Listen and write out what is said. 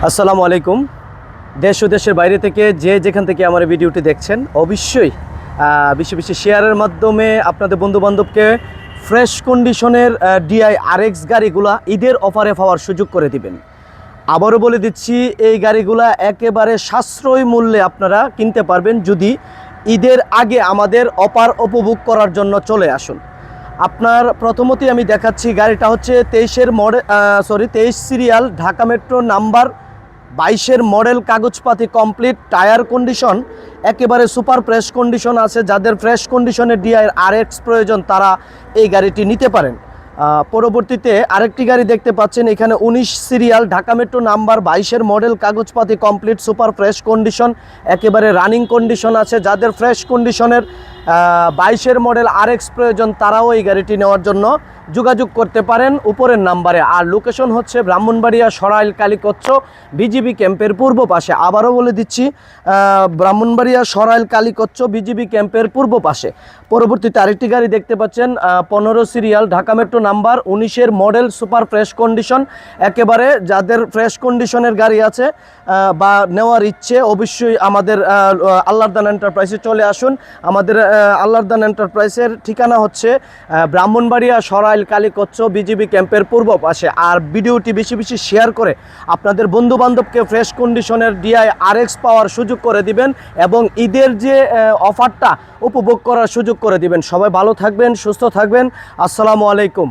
আসসালামু আলাইকুম। দেশ ও দেশের বাইরে থেকে যে যেখান থেকে আমার এই ভিডিওটি দেখছেন অবশ্যই বেশি বেশি শেয়ারের মাধ্যমে আপনাদের বন্ধুবান্ধবকে ফ্রেশ কন্ডিশনের ডিআই আরএক্স গাড়িগুলা ঈদের অফারে পাওয়ার সুযোগ করে দিবেন। আবারও বলে দিচ্ছি, এই গাড়িগুলা একেবারে সাশ্রয়ী মূল্যে আপনারা কিনতে পারবেন যদি ঈদের আগে আমাদের অফার উপভোগ করার জন্য চলে আসুন। আপনার প্রথমতই আমি দেখাচ্ছি, গাড়িটা হচ্ছে 23 সিরিয়াল, ঢাকা মেট্রো নাম্বার 22-এর মডেল, কাগজপাতি কমপ্লিট, টায়ার কন্ডিশন একেবারে সুপার ফ্রেশ কন্ডিশন আছে। যাদের ফ্রেশ কন্ডিশনের ডিআই আরএক্স প্রয়োজন তারা এই গাড়িটি নিতে পারেন। পরবর্তীতে আরেকটি গাড়ি দেখতে পাচ্ছেন, এখানে 19 সিরিয়াল, ঢাকা মেট্রো নাম্বার 22-এর মডেল, কাগজপাতি কমপ্লিট, সুপার ফ্রেশ কন্ডিশন একেবারে রানিং কন্ডিশন আছে। যাদের ফ্রেশ কন্ডিশনের 22-এর মডেল আরএক্স প্রয়োজন তারাও এই গাড়িটি নেওয়ার জন্য যোগাযোগ করতে পারেন উপরের নাম্বারে। আর লোকেশন হচ্ছে ব্রাহ্মণবাড়িয়া সরাইল কালীকচ্ছ বিজিবি ক্যাম্পের পূর্ব পাশে। আবারও বলে দিচ্ছি, ব্রাহ্মণবাড়িয়া সরাইল কালীকচ্ছ বিজিবি ক্যাম্পের পূর্ব পাশে। পরবর্তীতে আরেকটি গাড়ি দেখতে পাচ্ছেন, 15 সিরিয়াল, ঢাকা মেট্রো নাম্বার, 19-এর মডেল, সুপার ফ্রেশ কন্ডিশন একেবারে। যাদের ফ্রেশ কন্ডিশনের গাড়ি আছে বা নেওয়ার ইচ্ছে অবশ্যই আমাদের আল্লাহদান এন্টারপ্রাইজে চলে আসুন। আমাদের আল্লাহদান এন্টারপ্রাইজের ঠিকানা হচ্ছে ব্রাহ্মণবাড়িয়া সরাইল কালীকচ্ছ বিজিবি ক্যাম্পের পূর্ব পাশে। আর ভিডিওটি বেশি বেশি শেয়ার করে আপনাদের বন্ধুবান্ধবকে ফ্রেশ কন্ডিশনের ডিআই আরএক্স পাওয়ার সুযোগ করে দিবেন এবং ঈদের যে অফারটা উপভোগ করার সুযোগ করে দিবেন। সবাই ভালো থাকবেন, সুস্থ থাকবেন। আসসালামু আলাইকুম।